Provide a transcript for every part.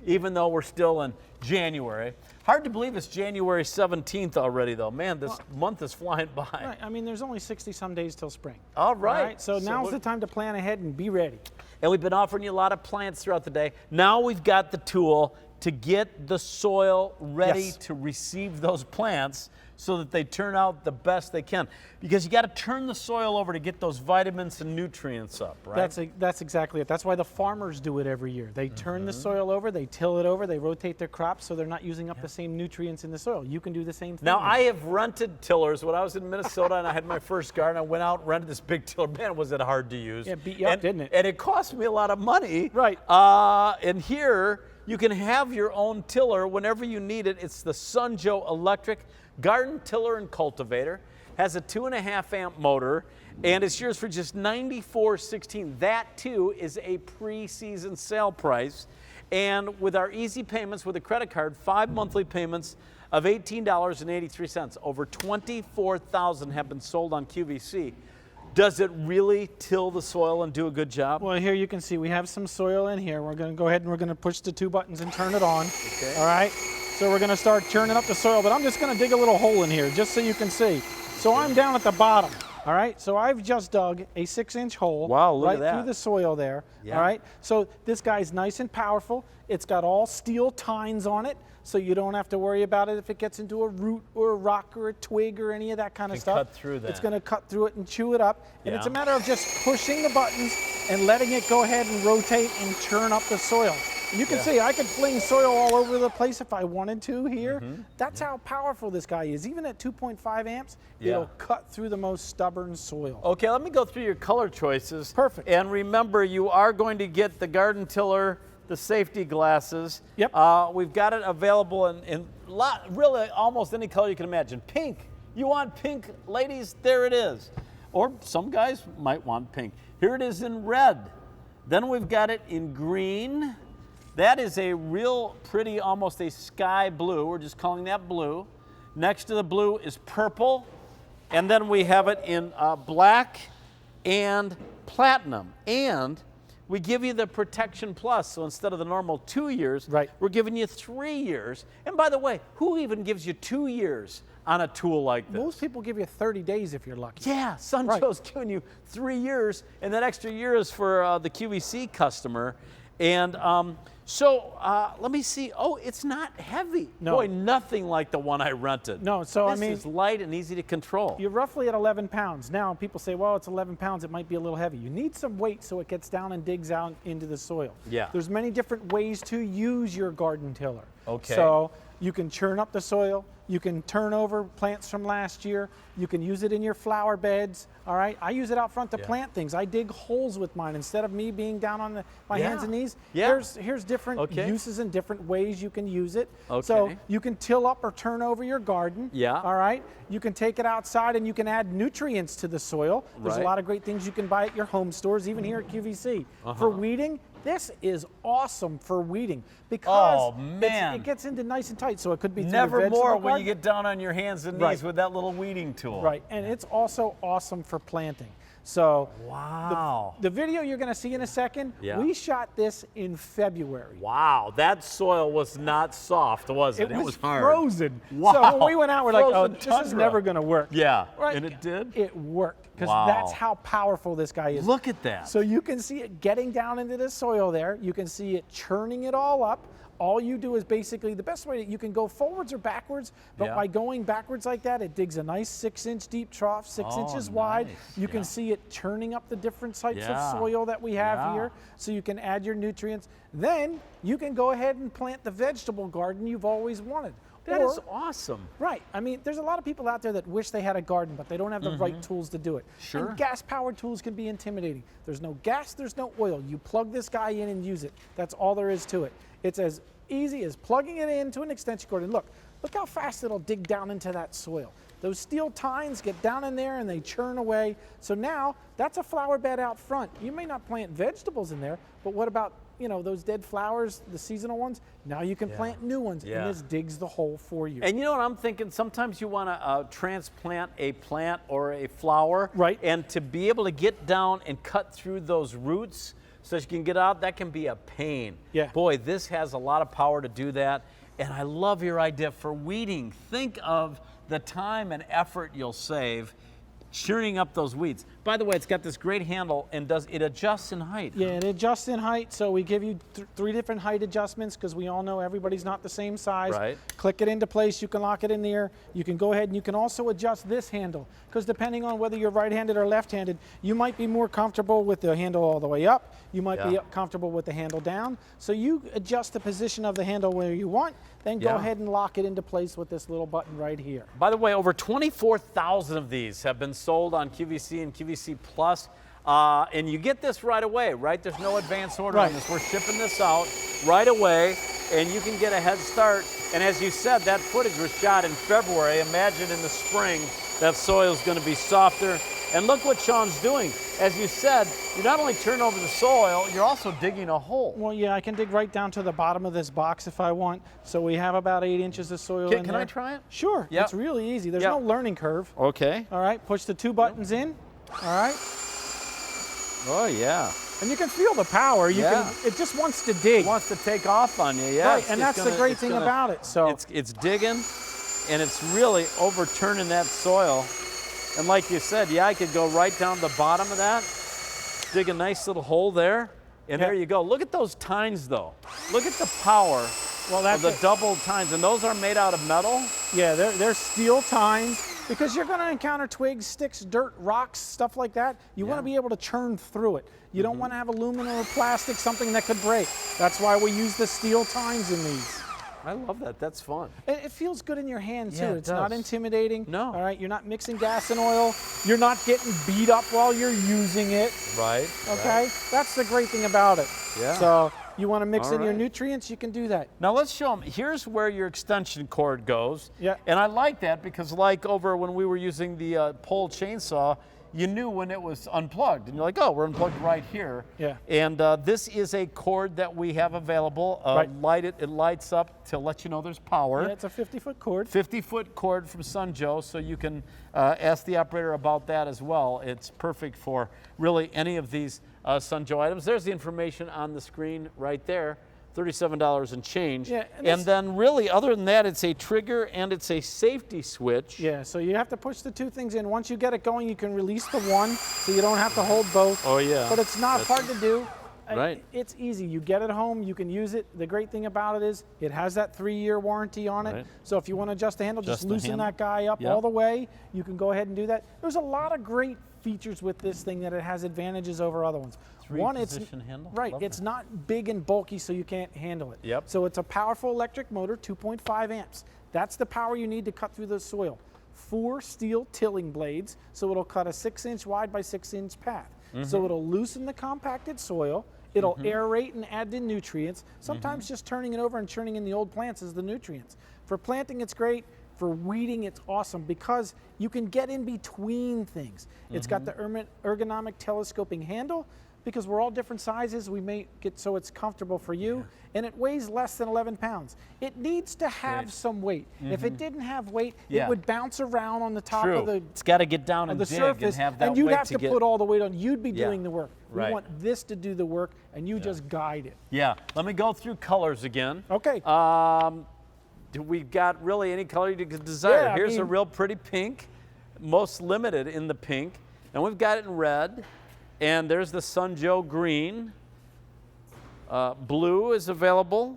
even though we're still in January. Hard to believe it's January 17th already, though. Man, this month is flying by. Right. I mean, there's only 60-some days till spring. All right. All right. So now's the time to plan ahead and be ready. And we've been offering you a lot of plants throughout the day. Now we've got the tool to get the soil ready to receive those plants so that they turn out the best they can. Because you got to turn the soil over to get those vitamins and nutrients up, right? That's exactly it. That's why the farmers do it every year. They turn the soil over, they till it over, they rotate their crops so they're not using up the same nutrients in the soil. You can do the same thing. Now, I have rented tillers. When I was in Minnesota and I had my first garden, I went out and rented this big tiller. Man, was it hard to use. Yeah, it beat you up, didn't it? And it cost me a lot of money. Right. And here, you can have your own tiller whenever you need it. It's the Sunjo Electric Garden Tiller and Cultivator. Has a 2.5 amp motor, and it's yours for just $94.16. That too is a pre-season sale price. And with our easy payments with a credit card, 5 monthly payments of $18.83. Over 24,000 have been sold on QVC. Does it really till the soil and do a good job? Well, here you can see we have some soil in here. We're going to go ahead and we're going to push the 2 buttons and turn it on. Okay. All right. So we're going to start churning up the soil, but I'm just going to dig a little hole in here just so you can see. So I'm down at the bottom. All right. So I've just dug a 6-inch hole right through the soil there. Yeah. All right. So this guy's nice and powerful. It's got all steel tines on it, so you don't have to worry about it if it gets into a root or a rock or a twig or any of that kind of stuff. Cut through that. It's going to cut through it and chew it up. And it's a matter of just pushing the buttons and letting it go ahead and rotate and churn up the soil. You can see I could fling soil all over the place if I wanted to here. That's how powerful this guy is. Even at 2.5 amps, it'll cut through the most stubborn soil. Okay, let me go through your color choices. Perfect. And remember, you are going to get the garden tiller, the safety glasses. Yep. We've got it available in really almost any color you can imagine. Pink. You want pink, ladies? There it is. Or some guys might want pink. Here it is in red. Then we've got it in green. That is a real pretty, almost a sky blue. We're just calling that blue. Next to the blue is purple. And then we have it in black and platinum. And we give you the Protection Plus. So instead of the normal 2 years, we're giving you 3 years. And by the way, who even gives you 2 years on a tool like this? Most people give you 30 days if you're lucky. Yeah, Sunjo's giving you 3 years, and that extra year is for the QVC customer. And let me see. Oh, it's not heavy. No. Boy, nothing like the one I rented. No, so this is light and easy to control. You're roughly at 11 pounds. Now, people say, well, it's 11 pounds. It might be a little heavy. You need some weight so it gets down and digs out into the soil. Yeah. There's many different ways to use your garden tiller. Okay. So you can churn up the soil. You can turn over plants from last year. You can use it in your flower beds. All right. I use it out front to plant things. I dig holes with mine instead of me being down on my hands and knees. Yeah. Here's different uses and different ways you can use it. Okay. So you can till up or turn over your garden. Yeah. All right. You can take it outside and you can add nutrients to the soil. There's a lot of great things you can buy at your home stores, even here at QVC. For weeding, this is awesome for weeding because it gets into nice and tight. So it could be never more when you get down on your hands and knees with that little weeding tool. Right, and it's also awesome for planting. So wow, the video you're going to see in a second, we shot this in February. Wow, that soil was not soft, was it? It was hard. Frozen. Wow. So when we went out, we're like, oh, Frozen this is never going to work. Yeah, right? And it did? It worked because that's how powerful this guy is. Look at that. So you can see it getting down into the soil there. You can see it churning it all up. All you do is basically, the best way that you can go forwards or backwards, but by going backwards like that, it digs a nice 6-inch deep trough, 6 inches wide. You can see it churning up the different types of soil that we have here, so you can add your nutrients. Then you can go ahead and plant the vegetable garden you've always wanted. That is awesome. Right. I mean, there's a lot of people out there that wish they had a garden, but they don't have the right tools to do it. Sure. And gas-powered tools can be intimidating. There's no gas, there's no oil. You plug this guy in and use it. That's all there is to it. It's as easy as plugging it into an extension cord. And look how fast it'll dig down into that soil. Those steel tines get down in there and they churn away. So now that's a flower bed out front. You may not plant vegetables in there, but what about, those dead flowers, the seasonal ones? Now you can plant new ones, and this digs the hole for you. And you know what I'm thinking? Sometimes you want to transplant a plant or a flower, right? And to be able to get down and cut through those roots so that you can get out. That can be a pain. Yeah. Boy, this has a lot of power to do that. And I love your idea for weeding. Think of the time and effort you'll save cheering up those weeds. By the way, it's got this great handle, and it adjusts in height. Yeah, it adjusts in height, so we give you 3 different height adjustments because we all know everybody's not the same size. Right. Click it into place, you can lock it in there. You can go ahead and you can also adjust this handle because depending on whether you're right-handed or left-handed, you might be more comfortable with the handle all the way up. You might be comfortable with the handle down. So you adjust the position of the handle where you want, then go ahead and lock it into place with this little button right here. By the way, over 24,000 of these have been sold on QVC and QVC Plus. And you get this right away, right? There's no advance order on this. We're shipping this out right away, and you can get a head start. And as you said, that footage was shot in February. Imagine in the spring, that soil's going to be softer. And look what Sean's doing. As you said, you not only turn over the soil, you're also digging a hole. Well, yeah, I can dig right down to the bottom of this box if I want. So we have about 8 inches of soil in there. Can I try it? Sure. Yep. It's really easy. There's no learning curve. Okay. All right, push the 2 buttons in. All right. Oh, yeah. And you can feel the power. It just wants to dig. It wants to take off on you, yeah. Right, and that's the great thing about it. So it's digging, and it's really overturning that soil. And like you said, I could go right down the bottom of that, dig a nice little hole there, and there you go. Look at those tines, though. Look at the power of the double tines, and those are made out of metal? Yeah, they're steel tines because you're going to encounter twigs, sticks, dirt, rocks, stuff like that. You want to be able to churn through it. You don't want to have aluminum or plastic, something that could break. That's why we use the steel tines in these. I love that. That's fun. It feels good in your hand, too. Yeah, It's not intimidating. No. All right, you're not mixing gas and oil. You're not getting beat up while you're using it. Right. Okay? That's the great thing about it. Yeah. So you want to mix in your nutrients, you can do that. Now let's show them. Here's where your extension cord goes. Yeah. And I like that because like over when we were using the pole chainsaw, you knew when it was unplugged. And you're like, oh, we're unplugged right here. Yeah. And this is a cord that we have available. It lights up to let you know there's power. Yeah, it's a 50-foot cord. 50-foot cord from Sun Joe, so you can ask the operator about that as well. It's perfect for really any of these Sun Joe items. There's the information on the screen right there. $37 and change. Yeah, and then really, other than that, it's a trigger and it's a safety switch. Yeah, so you have to push the 2 things in. Once you get it going, you can release the one, so you don't have to hold both. Oh, yeah. But it's not hard to do. Right. It's easy. You get it home, you can use it. The great thing about it is it has that 3-year warranty on it. Right. So if you want to adjust the handle, just loosen that guy up Yep. all the way. You can go ahead and do that. There's a lot of great features with this thing that it has advantages over other ones. One, Three-position handle? Right, Love it's that. not big and bulky so you can't handle it. Yep. So it's a powerful electric motor, 2.5 amps. That's the power you need to cut through the soil. 4 steel tilling blades, so it'll cut a 6-inch wide by 6-inch path. So it'll loosen the compacted soil. It'll aerate and add in nutrients. Sometimes just turning it over and churning in the old plants is the nutrients. For planting, it's great. For weeding, it's awesome because you can get in between things. It's got the ergonomic telescoping handle because we're all different sizes. We make it so it's comfortable for you, and it weighs less than 11 pounds. It needs to have some weight. If it didn't have weight, it would bounce around on the top of the It's got to get down and the dig surface, and have that and you'd weight have to put all the weight on. You'd be doing the work. Right. We want this to do the work, and you just guide it. Yeah. Let me go through colors again. Okay. We've got really any color you could desire. Yeah, Here's a real pretty pink, most limited in the pink. And we've got it in red. And there's the Sun Joe green. Blue is available.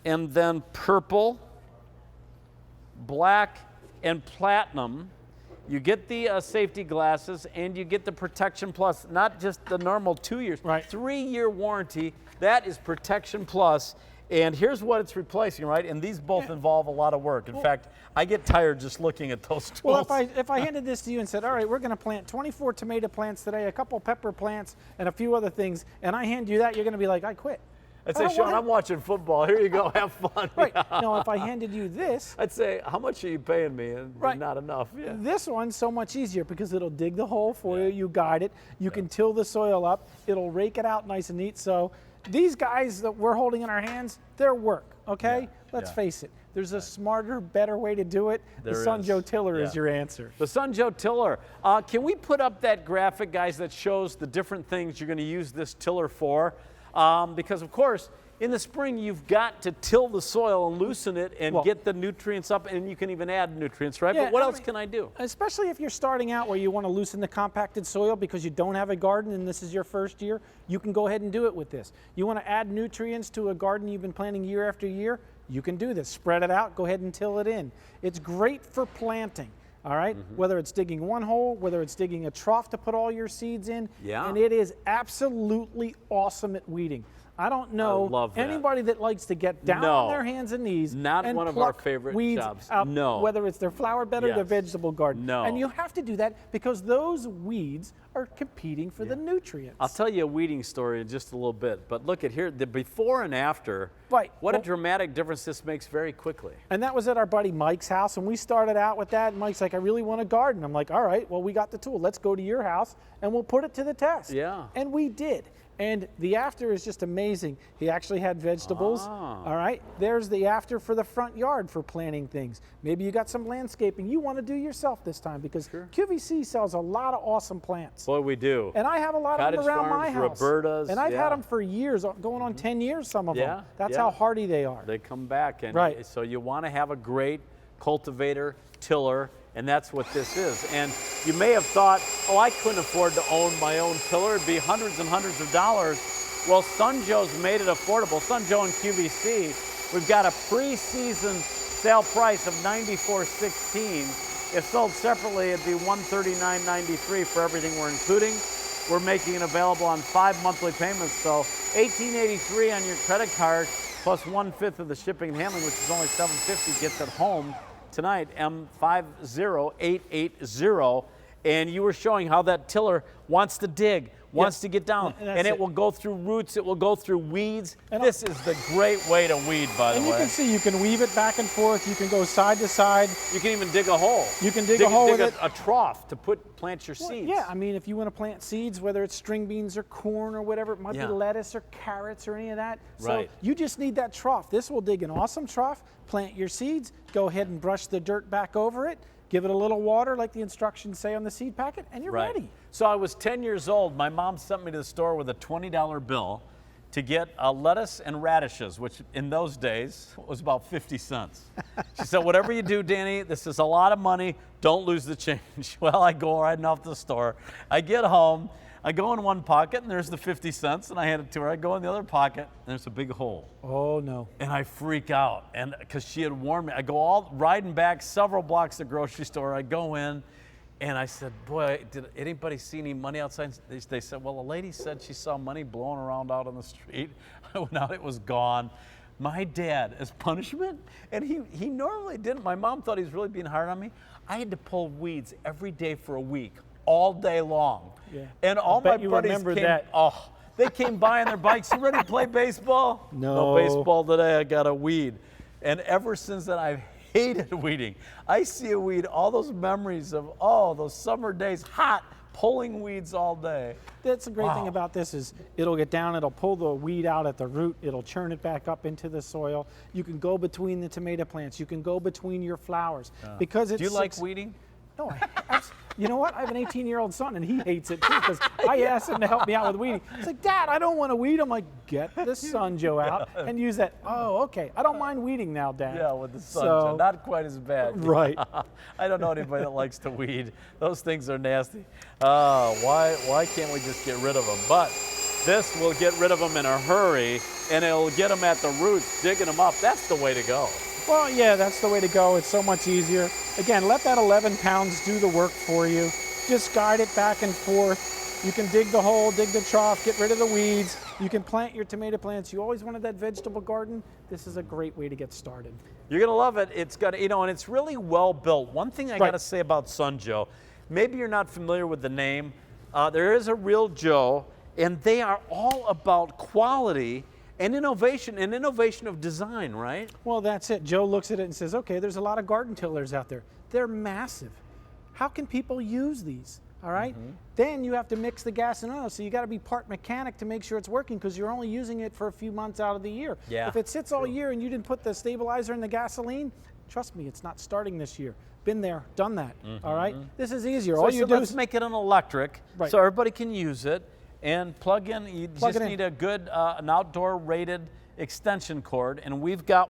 And then purple, black, and platinum. You get the safety glasses and you get the Protection Plus, not just the normal 2 years, 3-year warranty. That is Protection Plus. And here's what it's replacing, right? And these both involve a lot of work. In fact, I get tired just looking at those tools. Well, if I handed this to you and said, all right, we're going to plant 24 tomato plants today, a couple pepper plants, and a few other things, and I hand you that, you're going to be like, I quit. I'd say, Sean, I'm watching football. Here you go. Have fun. Right. Now, if I handed you this. I'd say, how much are you paying me? And not enough. Yeah. This one's so much easier because it'll dig the hole for you. You guide it. You can till the soil up. It'll rake it out nice and neat. So these guys that we're holding in our hands, they're work, okay? Yeah, Let's yeah. face it. There's a smarter, better way to do it. There the Sunjo Tiller Yeah. is your answer. The Sunjo Tiller. Can we put up that graphic, guys, that shows the different things you're going to use this tiller for? Because, of course, in the spring, you've got to till the soil and loosen it and get the nutrients up, and you can even add nutrients, right? Yeah, but what else can I do? Especially if you're starting out where you want to loosen the compacted soil because you don't have a garden and this is your first year, you can go ahead and do it with this. You want to add nutrients to a garden you've been planting year after year, you can do this. Spread it out, go ahead and till it in. It's great for planting. All right, whether it's digging one hole, whether it's digging a trough to put all your seeds in, and it is absolutely awesome at weeding. I don't know anybody that likes to get down on their hands and knees and one of our pluck favorite weeds jobs. out, No. whether it's their flower bed or their vegetable garden. No. And you have to do that because those weeds are competing for the nutrients. I'll tell you a weeding story in just a little bit, but look at here, the before and after. Right. What a dramatic difference this makes very quickly. And that was at our buddy Mike's house, and we started out with that. And Mike's like, I really want a garden. I'm like, all right, well, we got the tool. Let's go to your house, and we'll put it to the test. Yeah. And we did. And the after is just amazing. He actually had vegetables. All right. There's the after for the front yard for planting things. Maybe you got some landscaping you want to do yourself this time because QVC sells a lot of awesome plants. Boy, we do. And I have a lot of them around my house. Robertas, and I've had them for years, going on 10 years, some of them. That's how hardy they are. They come back. And so you want to have a great cultivator, tiller, and that's what this is. And you may have thought, oh, I couldn't afford to own my own tiller. It'd be hundreds and hundreds of dollars. Well, Sunjo's made it affordable. Sunjo and QVC, we've got a pre-season sale price of $94.16. If sold separately, it'd be $139.93 for everything we're including. We're making it available on 5 monthly payments, so $18.83 on your credit card, plus 1/5 of the shipping and handling, which is only $7.50, gets it home tonight, M50880, and you were showing how that tiller wants to dig, wants to get down, and it will go through roots, it will go through weeds. And this is the great way to weed, by the way. And you can see, you can weave it back and forth, you can go side to side. You can even dig a hole. You can dig a hole with it. A trough to plant your seeds. Yeah, I mean, if you want to plant seeds, whether it's string beans or corn or whatever, it might be lettuce or carrots or any of that. So you just need that trough. This will dig an awesome trough, plant your seeds, go ahead and brush the dirt back over it, give it a little water like the instructions say on the seed packet, and you're ready. So I was 10 years old. My mom sent me to the store with a $20 bill to get lettuce and radishes, which in those days was about 50 cents. She said, whatever you do, Danny, this is a lot of money. Don't lose the change. Well, I go riding off to the store. I get home. I go in one pocket, and there's the 50 cents, and I hand it to her. I go in the other pocket, and there's a big hole. Oh, no. And I freak out, and because she had warned me. I go all riding back several blocks to the grocery store. I go in, and I said, boy, did anybody see any money outside? They said, well, a lady said she saw money blowing around out on the street. I went out, it was gone. My dad, as punishment, and he normally didn't. My mom thought he was really being hard on me. I had to pull weeds every day for a week, all day long. Yeah. And all my buddies came, they came by on their bikes. You ready to play baseball? No. No baseball today, I got a weed. And ever since then, I've hated weeding. I see a weed, all those memories of, those summer days, hot, pulling weeds all day. That's the great thing about this is it'll get down, it'll pull the weed out at the root, it'll churn it back up into the soil. You can go between the tomato plants, you can go between your flowers. Because it's Do you like weeding? No, you know what? I have an 18-year-old son, and he hates it too because I asked him to help me out with weeding. He's like, Dad, I don't want to weed. I'm like, get the Sunjo out and use that. Oh, okay. I don't mind weeding now, Dad. Yeah, with the Sunjo. Not quite as bad. Right. I don't know anybody that likes to weed. Those things are nasty. Why can't we just get rid of them? But this will get rid of them in a hurry, and it'll get them at the roots, digging them up. That's the way to go. Well, yeah, that's the way to go. It's so much easier. Again, let that 11 pounds do the work for you. Just guide it back and forth. You can dig the hole, dig the trough, get rid of the weeds. You can plant your tomato plants. You always wanted that vegetable garden. This is a great way to get started. You're going to love it. It's got, and it's really well built. One thing I got to say about Sunjo, maybe you're not familiar with the name. There is a real Joe, and they are all about quality and innovation of design, right? Well, that's it. Joe looks at it and says, okay, there's a lot of garden tillers out there. They're massive. How can people use these? all right? Then you have to mix the gas and oil, so you got to be part mechanic to make sure it's working, because you're only using it for a few months out of the year. Yeah. If it sits all year and you didn't put the stabilizer in the gasoline, trust me, it's not starting this year. Been there, done that, all right? This is easier. All you do let's is make it an electric, Right. so everybody can use it, and plug in. You Plug just it in. need a good, an outdoor rated extension cord, and we've got